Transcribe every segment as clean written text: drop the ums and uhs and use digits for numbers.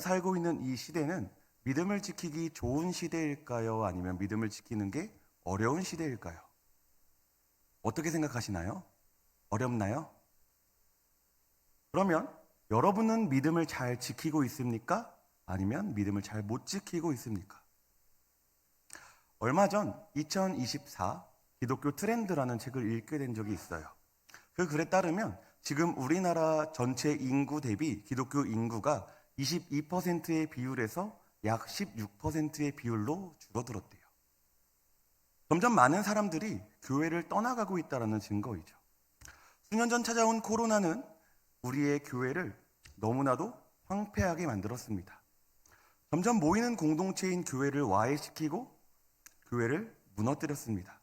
살고 있는 이 시대는 믿음을 지키기 좋은 시대일까요? 아니면 믿음을 지키는 게 어려운 시대일까요? 어떻게 생각하시나요? 어렵나요? 그러면 여러분은 믿음을 잘 지키고 있습니까? 아니면 믿음을 잘 못 지키고 있습니까? 얼마 전 2024 기독교 트렌드라는 책을 읽게 된 적이 있어요. 그 글에 따르면 지금 우리나라 전체 인구 대비 기독교 인구가 22%의 비율에서 약 16%의 비율로 줄어들었대요. 점점 많은 사람들이 교회를 떠나가고 있다는 증거이죠. 수년 전 찾아온 코로나는 우리의 교회를 너무나도 황폐하게 만들었습니다. 점점 모이는 공동체인 교회를 와해시키고 교회를 무너뜨렸습니다.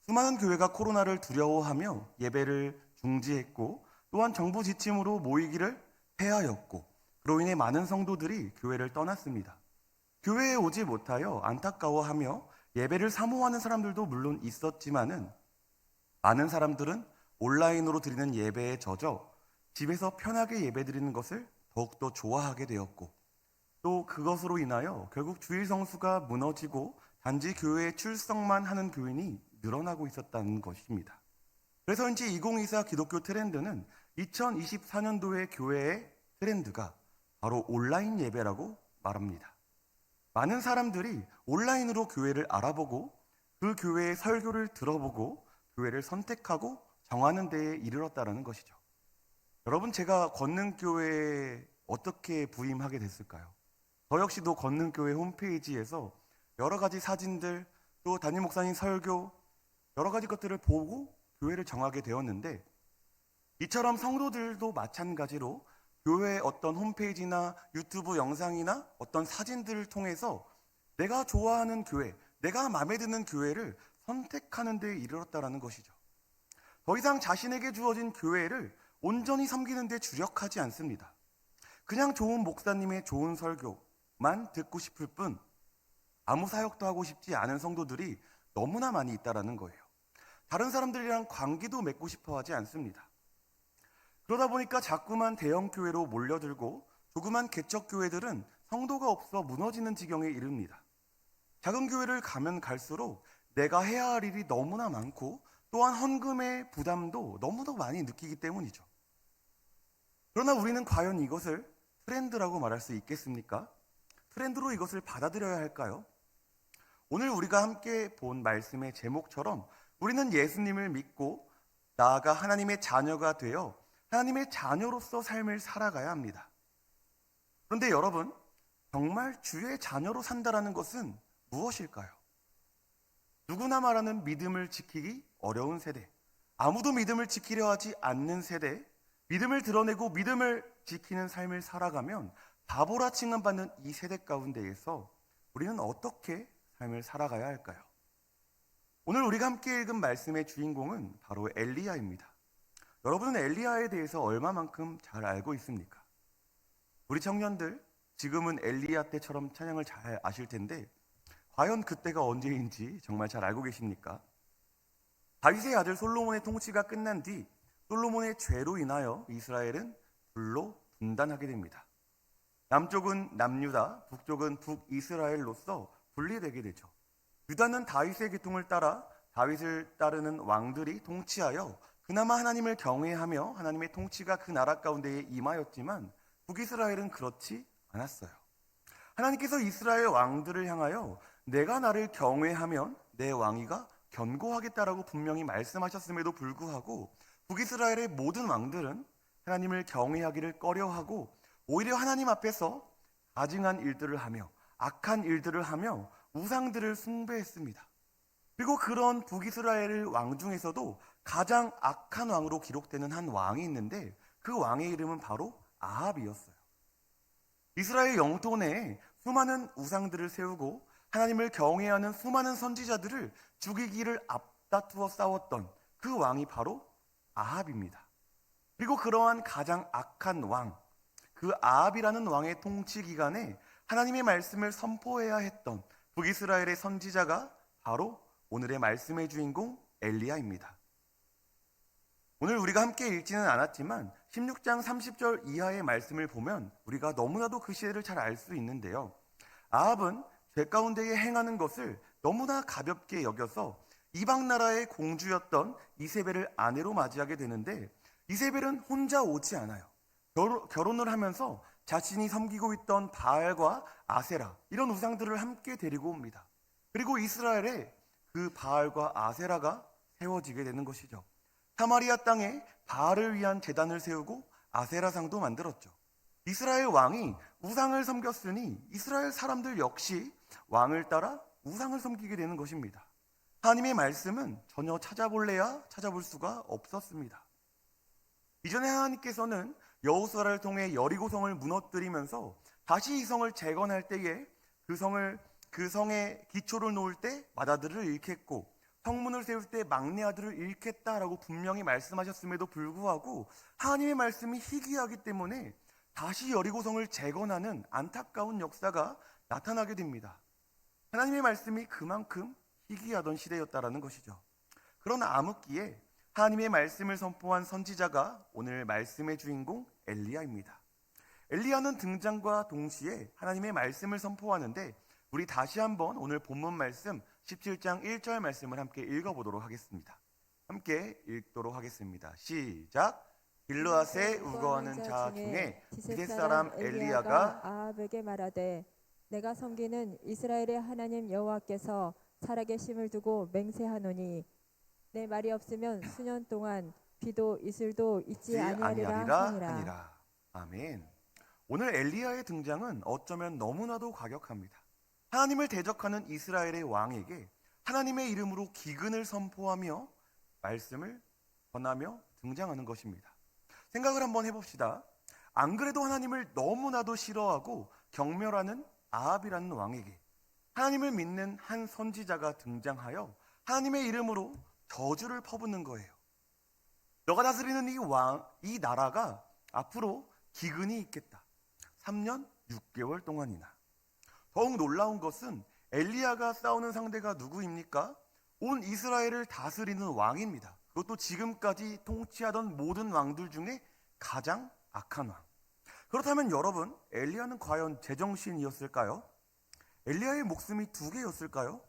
수많은 교회가 코로나를 두려워하며 예배를 중지했고 또한 정부 지침으로 모이기를 폐하였고 그로 인해 많은 성도들이 교회를 떠났습니다. 교회에 오지 못하여 안타까워하며 예배를 사모하는 사람들도 물론 있었지만은 많은 사람들은 온라인으로 드리는 예배에 젖어 집에서 편하게 예배드리는 것을 더욱더 좋아하게 되었고 또 그것으로 인하여 결국 주일 성수가 무너지고 단지 교회에 출석만 하는 교인이 늘어나고 있었다는 것입니다. 그래서인지 2024 기독교 트렌드는 2024년도의 교회의 트렌드가 바로 온라인 예배라고 말합니다. 많은 사람들이 온라인으로 교회를 알아보고 그 교회의 설교를 들어보고 교회를 선택하고 정하는 데에 이르렀다는 것이죠. 여러분, 제가 권능교회에 어떻게 부임하게 됐을까요? 저 역시도 권능교회 홈페이지에서 여러 가지 사진들, 또 담임 목사님 설교, 여러 가지 것들을 보고 교회를 정하게 되었는데 이처럼 성도들도 마찬가지로 교회의 어떤 홈페이지나 유튜브 영상이나 어떤 사진들을 통해서 내가 좋아하는 교회, 내가 마음에 드는 교회를 선택하는 데에 이르렀다는 것이죠. 더 이상 자신에게 주어진 교회를 온전히 섬기는 데 주력하지 않습니다. 그냥 좋은 목사님의 좋은 설교만 듣고 싶을 뿐 아무 사역도 하고 싶지 않은 성도들이 너무나 많이 있다는 거예요. 다른 사람들이랑 관계도 맺고 싶어 하지 않습니다. 그러다 보니까 자꾸만 대형 교회로 몰려들고 조그만 개척 교회들은 성도가 없어 무너지는 지경에 이릅니다. 작은 교회를 가면 갈수록 내가 해야 할 일이 너무나 많고 또한 헌금의 부담도 너무도 많이 느끼기 때문이죠. 그러나 우리는 과연 이것을 트렌드라고 말할 수 있겠습니까? 트렌드로 이것을 받아들여야 할까요? 오늘 우리가 함께 본 말씀의 제목처럼 우리는 예수님을 믿고 나아가 하나님의 자녀가 되어 하나님의 자녀로서 삶을 살아가야 합니다. 그런데 여러분, 정말 주의 자녀로 산다라는 것은 무엇일까요? 누구나 말하는 믿음을 지키기 어려운 세대, 아무도 믿음을 지키려 하지 않는 세대, 믿음을 드러내고 믿음을 지키는 삶을 살아가면 바보라 칭함받는 이 세대 가운데에서 우리는 어떻게 삶을 살아가야 할까요? 오늘 우리가 함께 읽은 말씀의 주인공은 바로 엘리야입니다. 여러분은 엘리야에 대해서 얼마만큼 잘 알고 있습니까? 우리 청년들, 지금은 엘리야 때처럼 찬양을 잘 아실 텐데 과연 그때가 언제인지 정말 잘 알고 계십니까? 다윗의 아들 솔로몬의 통치가 끝난 뒤 솔로몬의 죄로 인하여 이스라엘은 둘로 분단하게 됩니다. 남쪽은 남유다, 북쪽은 북이스라엘로서 분리되게 되죠. 유다는 다윗의 계통을 따라 다윗을 따르는 왕들이 통치하여 그나마 하나님을 경외하며 하나님의 통치가 그 나라 가운데에 임하였지만 북이스라엘은 그렇지 않았어요. 하나님께서 이스라엘 왕들을 향하여 내가 나를 경외하면 내 왕위가 견고하겠다라고 분명히 말씀하셨음에도 불구하고 북이스라엘의 모든 왕들은 하나님을 경외하기를 꺼려하고 오히려 하나님 앞에서 가증한 일들을 하며 악한 일들을 하며 우상들을 숭배했습니다. 그리고 그런 북이스라엘 왕 중에서도 가장 악한 왕으로 기록되는 한 왕이 있는데 그 왕의 이름은 바로 아합이었어요. 이스라엘 영토 내에 수많은 우상들을 세우고 하나님을 경외하는 수많은 선지자들을 죽이기를 앞다투어 싸웠던 그 왕이 바로 아합입니다. 그리고 그러한 가장 악한 왕, 그 아합이라는 왕의 통치 기간에 하나님의 말씀을 선포해야 했던 북이스라엘의 선지자가 바로 오늘의 말씀의 주인공 엘리야입니다. 오늘 우리가 함께 읽지는 않았지만 16장 30절 이하의 말씀을 보면 우리가 너무나도 그 시대를 잘 알 수 있는데요. 아합은 죄 가운데에 행하는 것을 너무나 가볍게 여겨서 이방 나라의 공주였던 이세벨을 아내로 맞이하게 되는데, 이세벨은 혼자 오지 않아요. 결혼을 하면서 자신이 섬기고 있던 바알과 아세라, 이런 우상들을 함께 데리고 옵니다. 그리고 이스라엘에 그 바알과 아세라가 세워지게 되는 것이죠. 사마리아 땅에 바알을 위한 제단을 세우고 아세라상도 만들었죠. 이스라엘 왕이 우상을 섬겼으니 이스라엘 사람들 역시 왕을 따라 우상을 섬기게 되는 것입니다. 하나님의 말씀은 전혀 찾아볼래야 찾아볼 수가 없었습니다. 이전에 하나님께서는 여호수아를 통해 여리고성을 무너뜨리면서 다시 이 성을 재건할 때에 그 성의 기초를 놓을 때 맏아들을 잃겠고 성문을 세울 때 막내 아들을 잃겠다라고 분명히 말씀하셨음에도 불구하고 하나님의 말씀이 희귀하기 때문에 다시 여리고성을 재건하는 안타까운 역사가 나타나게 됩니다. 하나님의 말씀이 그만큼 희귀하던 시대였다라는 것이죠. 그러나 암흑기에 하나님의 말씀을 선포한 선지자가 오늘 말씀의 주인공 엘리야입니다. 엘리야는 등장과 동시에 하나님의 말씀을 선포하는데, 우리 다시 한번 오늘 본문 말씀 17장 1절 말씀을 함께 읽어보도록 하겠습니다. 함께 읽도록 하겠습니다. 시작. 길르앗에 우거하는 자 중에 기뎃 사람 엘리야가 아합에게 말하되, 내가 섬기는 이스라엘의 하나님 여호와께서 살아계심을 두고 맹세하노니 내 말이 없으면 수년 동안 비도 이슬도 있지 아니하리라 하니라. 아멘. 오늘 엘리야의 등장은 어쩌면 너무나도 과격합니다. 하나님을 대적하는 이스라엘의 왕에게 하나님의 이름으로 기근을 선포하며 말씀을 전하며 등장하는 것입니다. 생각을 한번 해봅시다. 안 그래도 하나님을 너무나도 싫어하고 경멸하는 아합이라는 왕에게 하나님을 믿는 한 선지자가 등장하여 하나님의 이름으로 저주를 퍼붓는 거예요. 너가 다스리는 이 나라가 앞으로 기근이 있겠다. 3년 6개월 동안이나. 더욱 놀라운 것은 엘리야가 싸우는 상대가 누구입니까? 온 이스라엘을 다스리는 왕입니다. 그것도 지금까지 통치하던 모든 왕들 중에 가장 악한 왕. 그렇다면 여러분, 엘리야는 과연 제정신이었을까요? 엘리야의 목숨이 2개였을까요?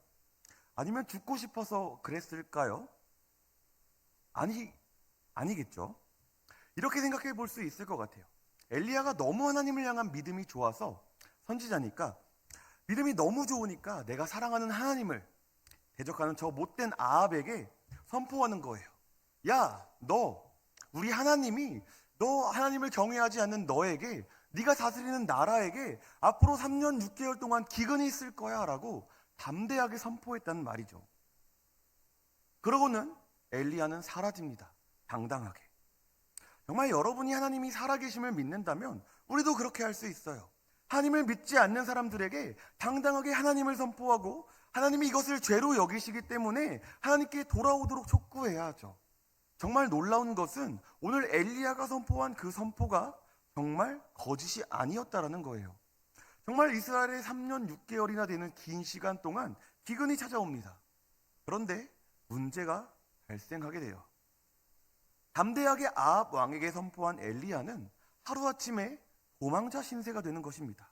아니면 죽고 싶어서 그랬을까요? 아니겠죠. 이렇게 생각해 볼 수 있을 것 같아요. 엘리야가 너무 하나님을 향한 믿음이 좋아서, 선지자니까 믿음이 너무 좋으니까 내가 사랑하는 하나님을 대적하는 저 못된 아합에게 선포하는 거예요. 야, 우리 하나님이 너 하나님을 경외하지 않는 너에게, 네가 다스리는 나라에게 앞으로 3년 6개월 동안 기근이 있을 거야 라고 담대하게 선포했다는 말이죠. 그러고는 엘리야는 사라집니다. 당당하게. 정말 여러분이 하나님이 살아계심을 믿는다면 우리도 그렇게 할 수 있어요. 하나님을 믿지 않는 사람들에게 당당하게 하나님을 선포하고, 하나님이 이것을 죄로 여기시기 때문에 하나님께 돌아오도록 촉구해야 하죠. 정말 놀라운 것은 오늘 엘리야가 선포한 그 선포가 정말 거짓이 아니었다라는 거예요. 정말 이스라엘의 3년 6개월이나 되는 긴 시간 동안 기근이 찾아옵니다. 그런데 문제가 발생하게 돼요. 담대하게 아합 왕에게 선포한 엘리야는 하루아침에 도망자 신세가 되는 것입니다.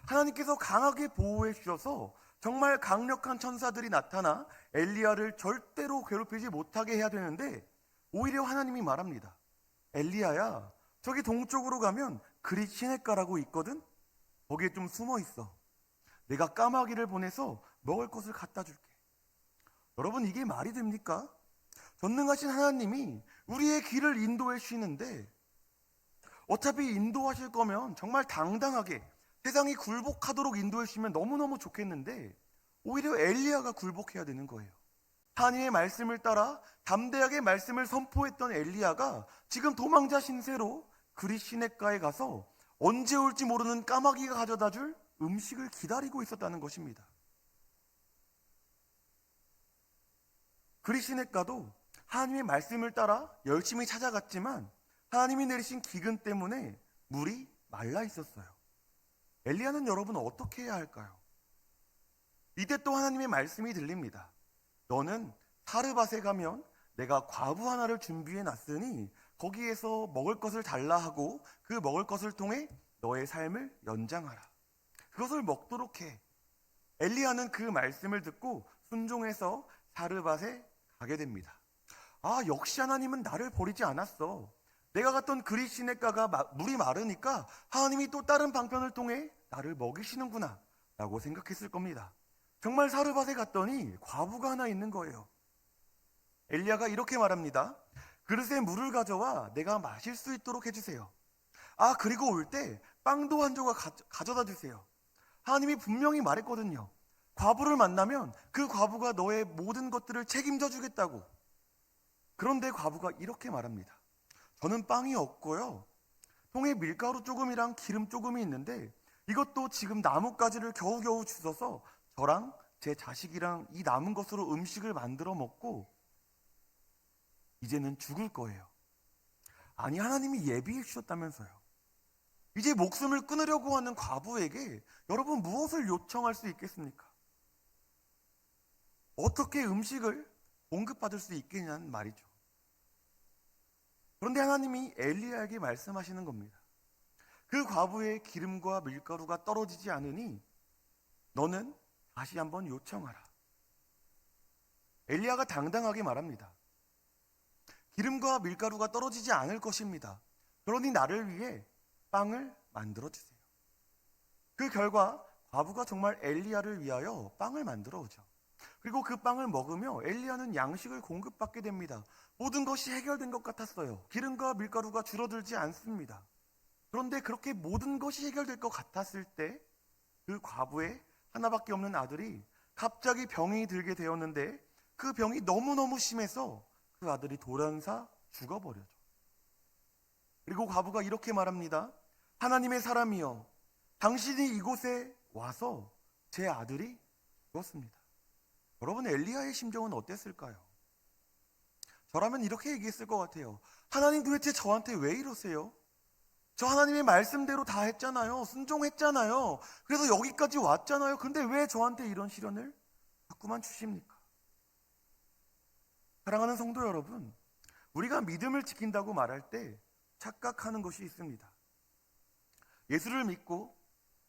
하나님께서 강하게 보호해 주셔서 정말 강력한 천사들이 나타나 엘리야를 절대로 괴롭히지 못하게 해야 되는데, 오히려 하나님이 말합니다. 엘리야야, 저기 동쪽으로 가면 그릿 시냇가라고 있거든? 거기에 좀 숨어 있어. 내가 까마귀를 보내서 먹을 것을 갖다 줄게. 여러분, 이게 말이 됩니까? 전능하신 하나님이 우리의 길을 인도해 주시는데, 어차피 인도하실 거면 정말 당당하게 세상이 굴복하도록 인도해 주시면 너무너무 좋겠는데, 오히려 엘리야가 굴복해야 되는 거예요. 하나님의 말씀을 따라 담대하게 말씀을 선포했던 엘리야가 지금 도망자 신세로 그릿 시냇가에 가서 언제 올지 모르는 까마귀가 가져다 줄 음식을 기다리고 있었다는 것입니다. 그릿 시냇가도 하나님의 말씀을 따라 열심히 찾아갔지만 하나님이 내리신 기근 때문에 물이 말라 있었어요. 엘리야는 여러분 어떻게 해야 할까요? 이때 또 하나님의 말씀이 들립니다. 너는 사르밧에 가면 내가 과부 하나를 준비해 놨으니 거기에서 먹을 것을 달라 하고 그 먹을 것을 통해 너의 삶을 연장하라. 그것을 먹도록 해. 엘리야는 그 말씀을 듣고 순종해서 사르밧에 가게 됩니다. 아, 역시 하나님은 나를 버리지 않았어. 내가 갔던 그리 시냇가가 물이 마르니까 하나님이 또 다른 방편을 통해 나를 먹이시는구나 라고 생각했을 겁니다. 정말 사르밧에 갔더니 과부가 하나 있는 거예요. 엘리야가 이렇게 말합니다. 그릇에 물을 가져와 내가 마실 수 있도록 해주세요. 아, 그리고 올 때 빵도 한 조각 가져다 주세요. 하나님이 분명히 말했거든요. 과부를 만나면 그 과부가 너의 모든 것들을 책임져 주겠다고. 그런데 과부가 이렇게 말합니다. 저는 빵이 없고요. 통에 밀가루 조금이랑 기름 조금이 있는데 이것도 지금 나뭇가지를 겨우겨우 주셔서 저랑 제 자식이랑 이 남은 것으로 음식을 만들어 먹고 이제는 죽을 거예요. 아니, 하나님이 예비해 주셨다면서요. 이제 목숨을 끊으려고 하는 과부에게 여러분 무엇을 요청할 수 있겠습니까? 어떻게 음식을 공급받을 수 있겠냐는 말이죠. 그런데 하나님이 엘리야에게 말씀하시는 겁니다. 그 과부의 기름과 밀가루가 떨어지지 않으니 너는 다시 한번 요청하라. 엘리야가 당당하게 말합니다. 기름과 밀가루가 떨어지지 않을 것입니다. 그러니 나를 위해 빵을 만들어 주세요. 그 결과 과부가 정말 엘리야를 위하여 빵을 만들어 오죠. 그리고 그 빵을 먹으며 엘리야는 양식을 공급받게 됩니다. 모든 것이 해결된 것 같았어요. 기름과 밀가루가 줄어들지 않습니다. 그런데 그렇게 모든 것이 해결될 것 같았을 때 그 과부의 하나밖에 없는 아들이 갑자기 병이 들게 되었는데 그 병이 너무너무 심해서 그 아들이 돌연사 죽어버려죠. 그리고 과부가 이렇게 말합니다. 하나님의 사람이여, 당신이 이곳에 와서 제 아들이 죽었습니다. 여러분, 엘리야의 심정은 어땠을까요? 저라면 이렇게 얘기했을 것 같아요. 하나님, 도대체 저한테 왜 이러세요? 저 하나님의 말씀대로 다 했잖아요. 순종했잖아요. 그래서 여기까지 왔잖아요. 근데 왜 저한테 이런 시련을 자꾸만 주십니까? 사랑하는 성도 여러분, 우리가 믿음을 지킨다고 말할 때 착각하는 것이 있습니다. 예수를 믿고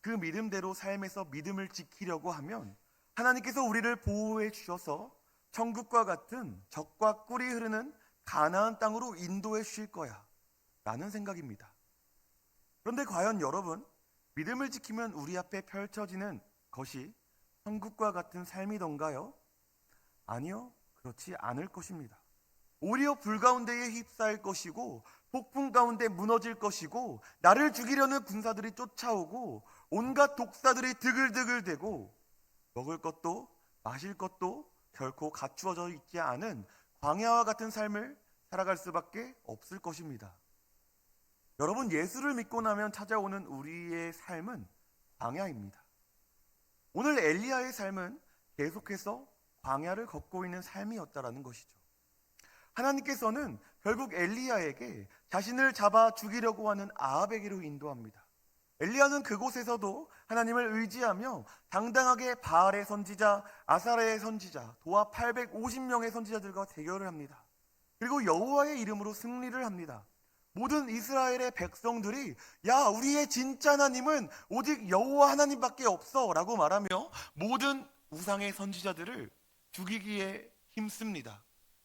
그 믿음대로 삶에서 믿음을 지키려고 하면 하나님께서 우리를 보호해 주셔서 천국과 같은 젖과 꿀이 흐르는 가나안 땅으로 인도해 주실 거야 라는 생각입니다. 그런데 과연 여러분, 믿음을 지키면 우리 앞에 펼쳐지는 것이 천국과 같은 삶이던가요? 아니요, 그렇지 않을 것입니다. 오히려 불 가운데에 휩싸일 것이고 폭풍 가운데 무너질 것이고 나를 죽이려는 군사들이 쫓아오고 온갖 독사들이 드글드글대고 먹을 것도 마실 것도 결코 갖추어져 있지 않은 광야와 같은 삶을 살아갈 수밖에 없을 것입니다. 여러분, 예수를 믿고 나면 찾아오는 우리의 삶은 광야입니다. 오늘 엘리야의 삶은 계속해서 광야를 걷고 있는 삶이었다라는 것이죠. 하나님께서는 결국 엘리야에게 자신을 잡아 죽이려고 하는 아합에게로 인도합니다. 엘리야는 그곳에서도 하나님을 의지하며 당당하게 바알의 선지자, 아사랴의 선지자, 도합 850명의 선지자들과 대결을 합니다. 그리고 여호와의 이름으로 승리를 합니다. 모든 이스라엘의 백성들이 야, 우리의 진짜 하나님은 오직 여호와 하나님밖에 없어 라고 말하며 모든 우상의 선지자들을 죽이기에 힘씁니다.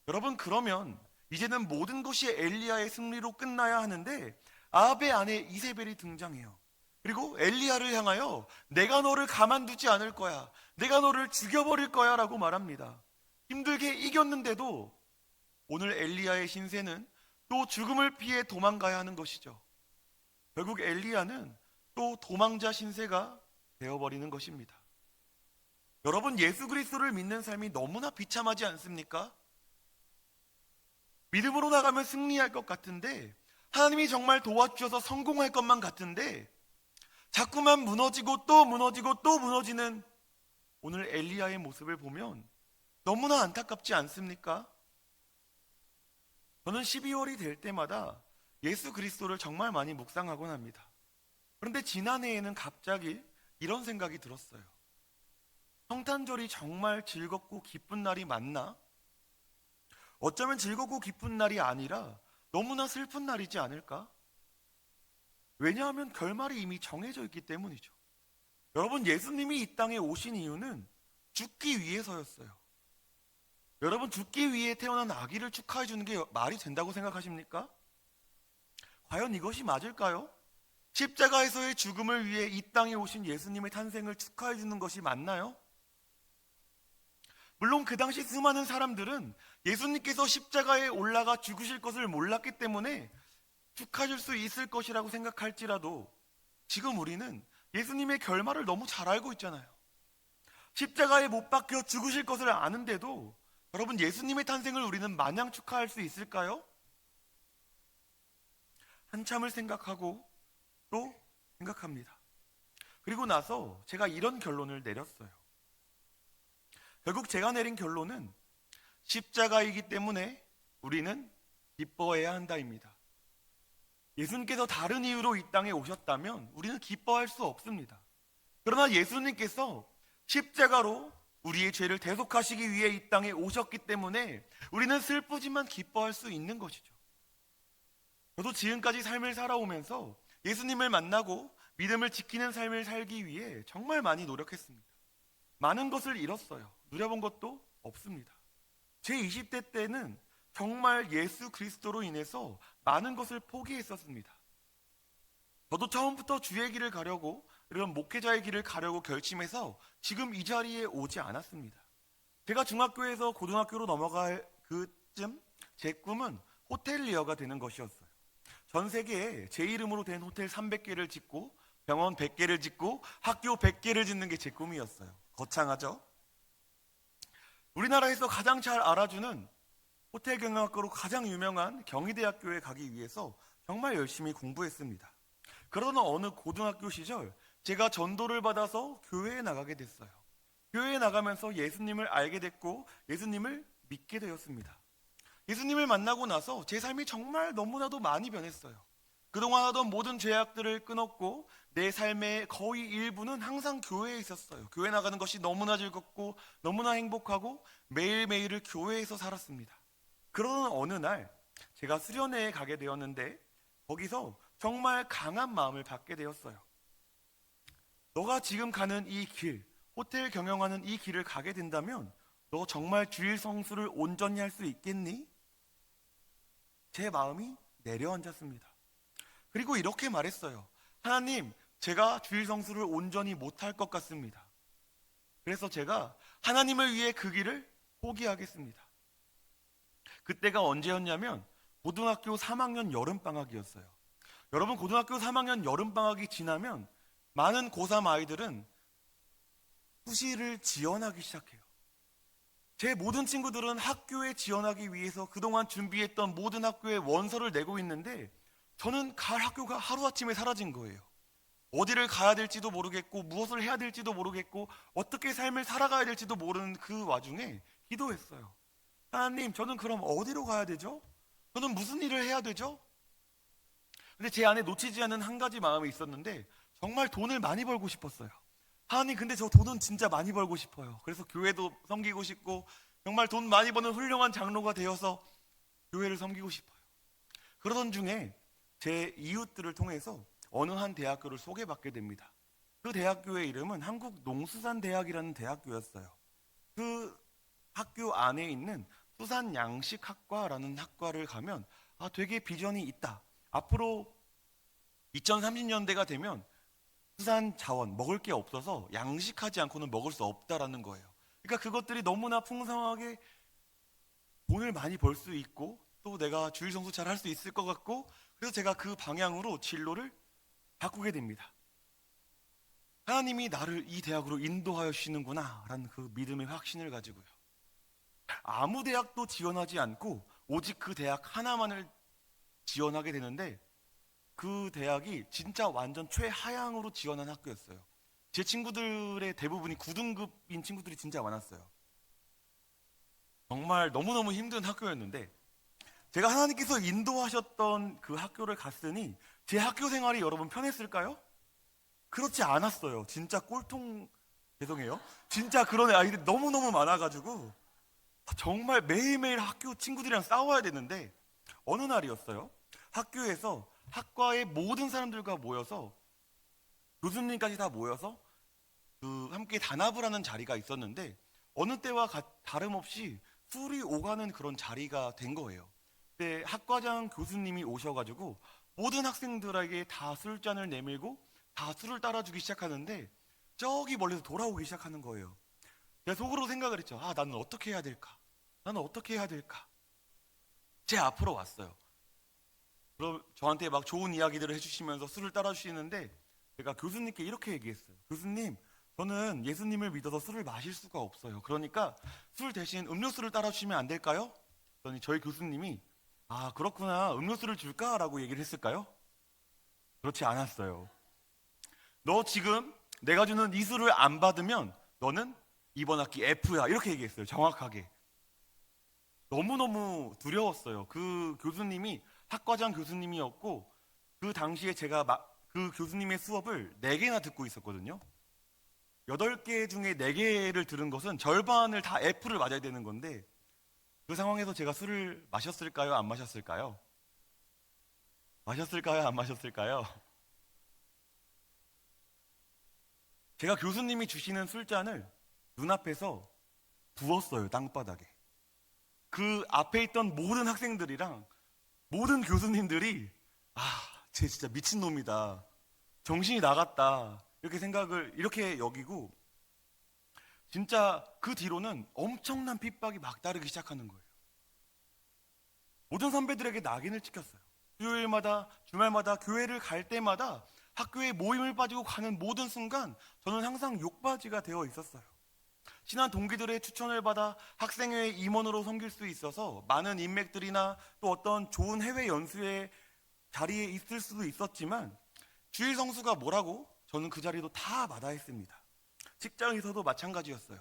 여러분, 그러면 이제는 모든 것이 엘리야의 승리로 끝나야 하는데 아합의 아내 이세벨이 등장해요. 그리고 엘리야를 향하여 내가 너를 가만두지 않을 거야, 내가 너를 죽여버릴 거야 라고 말합니다. 힘들게 이겼는데도 오늘 엘리야의 신세는 또 죽음을 피해 도망가야 하는 것이죠. 결국 엘리야는 또 도망자 신세가 되어버리는 것입니다. 여러분, 예수 그리스도를 믿는 삶이 너무나 비참하지 않습니까? 믿음으로 나가면 승리할 것 같은데, 하나님이 정말 도와주셔서 성공할 것만 같은데 자꾸만 무너지고 또 무너지고 또 무너지는 오늘 엘리야의 모습을 보면 너무나 안타깝지 않습니까? 저는 12월이 될 때마다 예수 그리스도를 정말 많이 묵상하곤 합니다. 그런데 지난해에는 갑자기 이런 생각이 들었어요. 성탄절이 정말 즐겁고 기쁜 날이 맞나? 어쩌면 즐겁고 기쁜 날이 아니라 너무나 슬픈 날이지 않을까? 왜냐하면 결말이 이미 정해져 있기 때문이죠. 여러분, 예수님이 이 땅에 오신 이유는 죽기 위해서였어요. 여러분, 죽기 위해 태어난 아기를 축하해 주는 게 말이 된다고 생각하십니까? 과연 이것이 맞을까요? 십자가에서의 죽음을 위해 이 땅에 오신 예수님의 탄생을 축하해 주는 것이 맞나요? 물론 그 당시 수많은 사람들은 예수님께서 십자가에 올라가 죽으실 것을 몰랐기 때문에 축하해 줄 수 있을 것이라고 생각할지라도 지금 우리는 예수님의 결말을 너무 잘 알고 있잖아요. 십자가에 못 박혀 죽으실 것을 아는데도 여러분, 예수님의 탄생을 우리는 마냥 축하할 수 있을까요? 한참을 생각하고 또 생각합니다. 그리고 나서 제가 이런 결론을 내렸어요. 결국 제가 내린 결론은 십자가이기 때문에 우리는 기뻐해야 한다입니다. 예수님께서 다른 이유로 이 땅에 오셨다면 우리는 기뻐할 수 없습니다. 그러나 예수님께서 십자가로 우리의 죄를 대속하시기 위해 이 땅에 오셨기 때문에 우리는 슬프지만 기뻐할 수 있는 것이죠. 저도 지금까지 삶을 살아오면서 예수님을 만나고 믿음을 지키는 삶을 살기 위해 정말 많이 노력했습니다. 많은 것을 잃었어요. 누려본 것도 없습니다. 제 20대 때는 정말 예수 그리스도로 인해서 많은 것을 포기했었습니다. 저도 처음부터 주의 길을 가려고, 이런 목회자의 길을 가려고 결심해서 지금 이 자리에 오지 않았습니다. 제가 중학교에서 고등학교로 넘어갈 그쯤 제 꿈은 호텔리어가 되는 것이었어요. 전 세계에 제 이름으로 된 호텔 300개를 짓고 병원 100개를 짓고 학교 100개를 짓는 게 제 꿈이었어요. 거창하죠? 우리나라에서 가장 잘 알아주는 호텔 경영학과로 가장 유명한 경희대학교에 가기 위해서 정말 열심히 공부했습니다. 그러던 어느 고등학교 시절 제가 전도를 받아서 교회에 나가게 됐어요. 교회에 나가면서 예수님을 알게 됐고 예수님을 믿게 되었습니다. 예수님을 만나고 나서 제 삶이 정말 너무나도 많이 변했어요. 그동안 하던 모든 죄악들을 끊었고 내 삶의 거의 일부는 항상 교회에 있었어요. 교회 나가는 것이 너무나 즐겁고 너무나 행복하고 매일매일을 교회에서 살았습니다. 그러던 어느 날 제가 수련회에 가게 되었는데 거기서 정말 강한 마음을 받게 되었어요. 너가 지금 가는 이 길, 호텔 경영하는 이 길을 가게 된다면 너 정말 주일 성수를 온전히 할 수 있겠니? 제 마음이 내려앉았습니다. 그리고 이렇게 말했어요. 하나님, 제가 주일 성수를 온전히 못할 것 같습니다. 그래서 제가 하나님을 위해 그 길을 포기하겠습니다. 그때가 언제였냐면 고등학교 3학년 여름방학이었어요. 여러분, 고등학교 3학년 여름방학이 지나면 많은 고3 아이들은 수시를 지원하기 시작해요. 제 모든 친구들은 학교에 지원하기 위해서 그동안 준비했던 모든 학교에 원서를 내고 있는데 저는 갈 학교가 하루아침에 사라진 거예요. 어디를 가야 될지도 모르겠고 무엇을 해야 될지도 모르겠고 어떻게 삶을 살아가야 될지도 모르는 그 와중에 기도했어요. 하나님, 저는 그럼 어디로 가야 되죠? 저는 무슨 일을 해야 되죠? 근데 제 안에 놓치지 않은 한 가지 마음이 있었는데 정말 돈을 많이 벌고 싶었어요. 하나님, 근데 저 돈은 진짜 많이 벌고 싶어요. 그래서 교회도 섬기고 싶고 정말 돈 많이 버는 훌륭한 장로가 되어서 교회를 섬기고 싶어요. 그러던 중에 제 이웃들을 통해서 어느 한 대학교를 소개받게 됩니다. 그 대학교의 이름은 한국농수산대학이라는 대학교였어요. 그 학교 안에 있는 수산양식학과라는 학과를 가면 되게 비전이 있다. 앞으로 2030년대가 되면 수산 자원, 먹을 게 없어서 양식하지 않고는 먹을 수 없다라는 거예요. 그러니까 그것들이 너무나 풍성하게 돈을 많이 벌 수 있고 또 내가 주일 성수 잘 할 수 있을 것 같고 그래서 제가 그 방향으로 진로를 바꾸게 됩니다. 하나님이 나를 이 대학으로 인도하여 주시는구나 라는 그 믿음의 확신을 가지고요. 아무 대학도 지원하지 않고 오직 그 대학 하나만을 지원하게 되는데 그 대학이 진짜 완전 최하향으로 지원한 학교였어요. 제 친구들의 대부분이 9등급인 친구들이 진짜 많았어요. 정말 너무너무 힘든 학교였는데 제가 하나님께서 인도하셨던 그 학교를 갔으니 제 학교 생활이 여러분 편했을까요? 그렇지 않았어요. 진짜 꼴통, 죄송해요. 진짜 그런 아이들이 너무너무 많아가지고 정말 매일매일 학교 친구들이랑 싸워야 되는데 어느 날이었어요. 학교에서 학과의 모든 사람들과 모여서 교수님까지 다 모여서 함께 단합을 하는 자리가 있었는데 어느 때와 다름없이 술이 오가는 그런 자리가 된 거예요. 그때 학과장 교수님이 오셔가지고 모든 학생들에게 다 술잔을 내밀고 다 술을 따라주기 시작하는데 저기 멀리서 돌아오기 시작하는 거예요. 제가 속으로 생각을 했죠. 나는 어떻게 해야 될까? 나는 어떻게 해야 될까? 제 앞으로 왔어요. 그럼 저한테 막 좋은 이야기들을 해주시면서 술을 따라주시는데 제가 교수님께 이렇게 얘기했어요. 교수님, 저는 예수님을 믿어서 술을 마실 수가 없어요. 그러니까 술 대신 음료수를 따라주시면 안 될까요? 그랬더니 저희 교수님이 그렇구나, 음료수를 줄까? 라고 얘기를 했을까요? 그렇지 않았어요. 너 지금 내가 주는 이 술을 안 받으면 너는 이번 학기 F야, 이렇게 얘기했어요. 정확하게. 너무너무 두려웠어요. 그 교수님이 학과장 교수님이었고 그 당시에 제가 그 교수님의 수업을 4개나 듣고 있었거든요. 8개 중에 4개를 들은 것은 절반을 다 F를 맞아야 되는 건데 그 상황에서 제가 술을 마셨을까요? 안 마셨을까요? 마셨을까요? 안 마셨을까요? 제가 교수님이 주시는 술잔을 눈앞에서 부었어요. 땅바닥에. 그 앞에 있던 모든 학생들이랑 모든 교수님들이 쟤 진짜 미친놈이다, 정신이 나갔다, 이렇게 여기고 진짜 그 뒤로는 엄청난 핍박이 막 따르기 시작하는 거예요. 모든 선배들에게 낙인을 찍혔어요. 수요일마다 주말마다 교회를 갈 때마다 학교에 모임을 빠지고 가는 모든 순간 저는 항상 욕받이가 되어 있었어요. 친한 동기들의 추천을 받아 학생회의 임원으로 섬길 수 있어서 많은 인맥들이나 또 어떤 좋은 해외 연수의 자리에 있을 수도 있었지만 주일 성수가 뭐라고 저는 그 자리도 다 마다했습니다. 직장에서도 마찬가지였어요.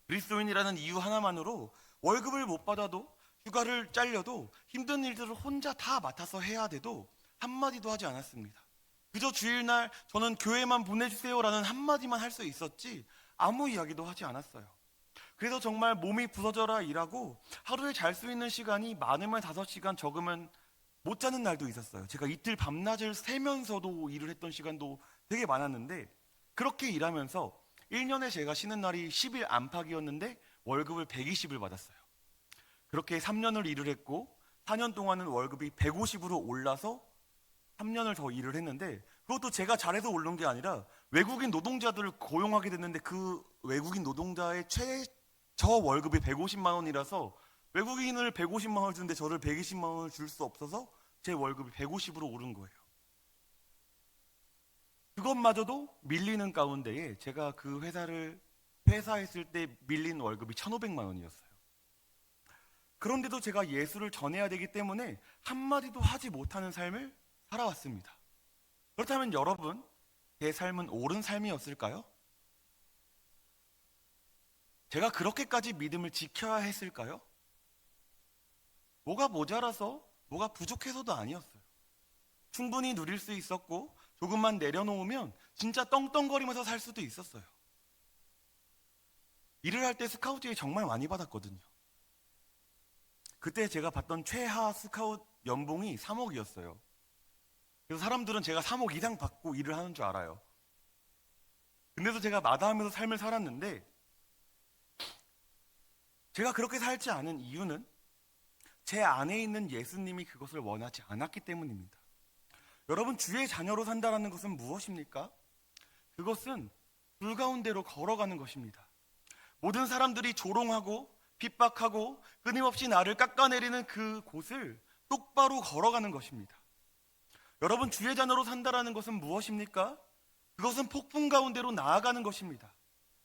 그리스도인이라는 이유 하나만으로 월급을 못 받아도 휴가를 잘려도 힘든 일들을 혼자 다 맡아서 해야 돼도 한마디도 하지 않았습니다. 그저 주일날 저는 교회만 보내주세요라는 한마디만 할 수 있었지 아무 이야기도 하지 않았어요. 그래서 정말 몸이 부서져라 일하고 하루에 잘 수 있는 시간이 많으면 5시간, 적으면 못 자는 날도 있었어요. 제가 이틀 밤낮을 새면서도 일을 했던 시간도 되게 많았는데 그렇게 일하면서 1년에 제가 쉬는 날이 10일 안팎이었는데 월급을 120을 받았어요. 그렇게 3년을 일을 했고 4년 동안은 월급이 150으로 올라서 3년을 더 일을 했는데 그것도 제가 잘해서 오른 게 아니라 외국인 노동자들을 고용하게 됐는데 그 외국인 노동자의 최저 월급이 150만 원이라서 외국인을 150만 원을 주는데 저를 120만 원을 줄 수 없어서 제 월급이 150으로 오른 거예요. 그것마저도 밀리는 가운데에 제가 그 회사를 회사했을 때 밀린 월급이 1,500만 원이었어요. 그런데도 제가 예수를 전해야 되기 때문에 한마디도 하지 못하는 삶을 살아왔습니다. 그렇다면 여러분, 제 삶은 옳은 삶이었을까요? 제가 그렇게까지 믿음을 지켜야 했을까요? 뭐가 모자라서, 뭐가 부족해서도 아니었어요. 충분히 누릴 수 있었고 조금만 내려놓으면 진짜 떵떵거리면서 살 수도 있었어요. 일을 할 때 스카우트에 정말 많이 받았거든요. 그때 제가 받던 최하 스카우트 연봉이 3억이었어요. 그래서 사람들은 제가 3억 이상 받고 일을 하는 줄 알아요. 근데도 제가 마다하면서 삶을 살았는데 제가 그렇게 살지 않은 이유는 제 안에 있는 예수님이 그것을 원하지 않았기 때문입니다. 여러분, 주의 자녀로 산다는 것은 무엇입니까? 그것은 불 가운데로 걸어가는 것입니다. 모든 사람들이 조롱하고 핍박하고 끊임없이 나를 깎아내리는 그 곳을 똑바로 걸어가는 것입니다. 여러분, 주의 자녀로 산다는 것은 무엇입니까? 그것은 폭풍 가운데로 나아가는 것입니다.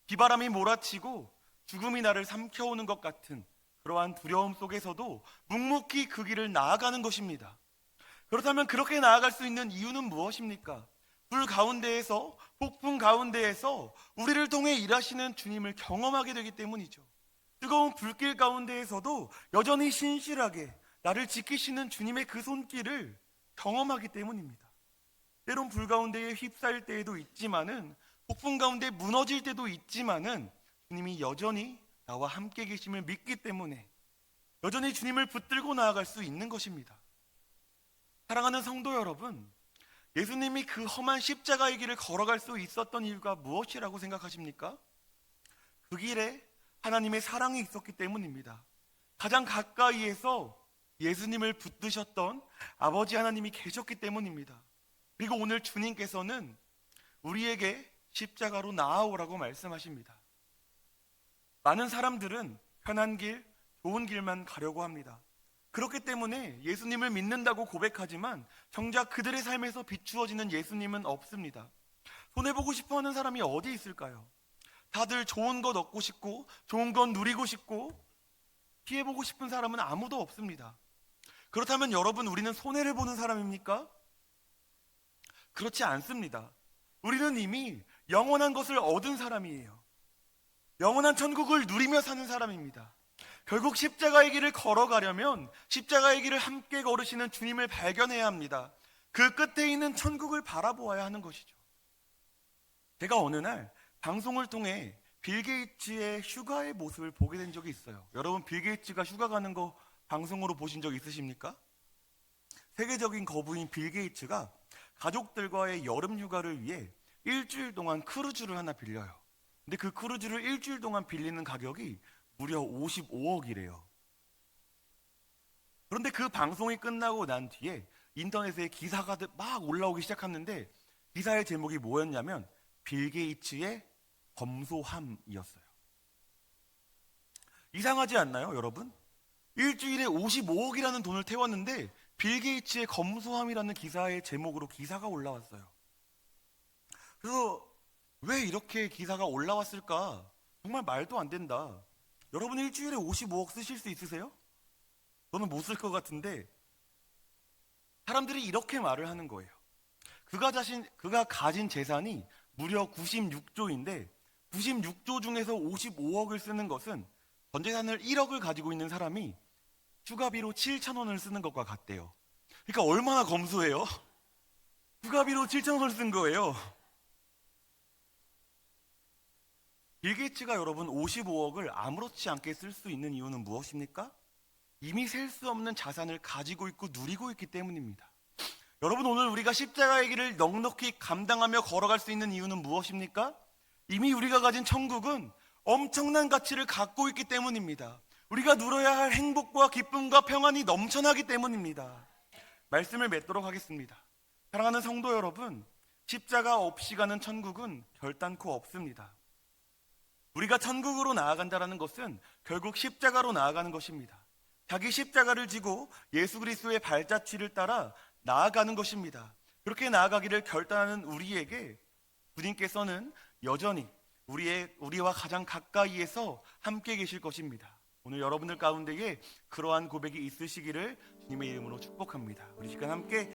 비바람이 몰아치고 죽음이 나를 삼켜오는 것 같은 그러한 두려움 속에서도 묵묵히 그 길을 나아가는 것입니다. 그렇다면 그렇게 나아갈 수 있는 이유는 무엇입니까? 불 가운데에서, 폭풍 가운데에서 우리를 통해 일하시는 주님을 경험하게 되기 때문이죠. 뜨거운 불길 가운데에서도 여전히 신실하게 나를 지키시는 주님의 그 손길을 경험하기 때문입니다. 때론 불 가운데에 휩싸일 때에도 있지만은, 폭풍 가운데 무너질 때도 있지만은 주님이 여전히 나와 함께 계심을 믿기 때문에 여전히 주님을 붙들고 나아갈 수 있는 것입니다. 사랑하는 성도 여러분, 예수님이 그 험한 십자가의 길을 걸어갈 수 있었던 이유가 무엇이라고 생각하십니까? 그 길에 하나님의 사랑이 있었기 때문입니다. 가장 가까이에서 예수님을 붙드셨던 아버지 하나님이 계셨기 때문입니다. 그리고 오늘 주님께서는 우리에게 십자가로 나아오라고 말씀하십니다. 많은 사람들은 편한 길, 좋은 길만 가려고 합니다. 그렇기 때문에 예수님을 믿는다고 고백하지만 정작 그들의 삶에서 비추어지는 예수님은 없습니다. 손해보고 싶어하는 사람이 어디 있을까요? 다들 좋은 것 얻고 싶고 좋은 것 누리고 싶고 피해보고 싶은 사람은 아무도 없습니다. 그렇다면 여러분, 우리는 손해를 보는 사람입니까? 그렇지 않습니다. 우리는 이미 영원한 것을 얻은 사람이에요. 영원한 천국을 누리며 사는 사람입니다. 결국 십자가의 길을 걸어가려면 십자가의 길을 함께 걸으시는 주님을 발견해야 합니다. 그 끝에 있는 천국을 바라보아야 하는 것이죠. 제가 어느 날 방송을 통해 빌 게이츠의 휴가의 모습을 보게 된 적이 있어요. 여러분, 빌 게이츠가 휴가 가는 거 방송으로 보신 적 있으십니까? 세계적인 거부인 빌 게이츠가 가족들과의 여름 휴가를 위해 일주일 동안 크루즈를 하나 빌려요. 근데 그 크루즈를 일주일 동안 빌리는 가격이 무려 55억이래요. 그런데 그 방송이 끝나고 난 뒤에 인터넷에 기사가 막 올라오기 시작했는데 기사의 제목이 뭐였냐면 빌 게이츠의 검소함이었어요. 이상하지 않나요, 여러분? 일주일에 55억이라는 돈을 태웠는데 빌 게이츠의 검소함이라는 기사의 제목으로 기사가 올라왔어요. 그래서 왜 이렇게 기사가 올라왔을까? 정말 말도 안 된다. 여러분, 일주일에 55억 쓰실 수 있으세요? 저는 못 쓸 것 같은데 사람들이 이렇게 말을 하는 거예요. 그가 가진 재산이 무려 96조인데 96조 중에서 55억을 쓰는 것은 전 재산을 1억을 가지고 있는 사람이 휴가비로 7,000원을 쓰는 것과 같대요. 그러니까 얼마나 검소해요? 휴가비로 7,000원을 쓴 거예요. 빌 게이츠가 여러분 55억을 아무렇지 않게 쓸 수 있는 이유는 무엇입니까? 이미 셀 수 없는 자산을 가지고 있고 누리고 있기 때문입니다. 여러분, 오늘 우리가 십자가의 길을 넉넉히 감당하며 걸어갈 수 있는 이유는 무엇입니까? 이미 우리가 가진 천국은 엄청난 가치를 갖고 있기 때문입니다. 우리가 누려야 할 행복과 기쁨과 평안이 넘쳐나기 때문입니다. 말씀을 맺도록 하겠습니다. 사랑하는 성도 여러분, 십자가 없이 가는 천국은 결단코 없습니다. 우리가 천국으로 나아간다는 것은 결국 십자가로 나아가는 것입니다. 자기 십자가를 지고 예수 그리스도의 발자취를 따라 나아가는 것입니다. 그렇게 나아가기를 결단하는 우리에게 주님께서는 여전히 우리와 가장 가까이에서 함께 계실 것입니다. 오늘 여러분들 가운데에 그러한 고백이 있으시기를 주님의 이름으로 축복합니다. 우리 시간 함께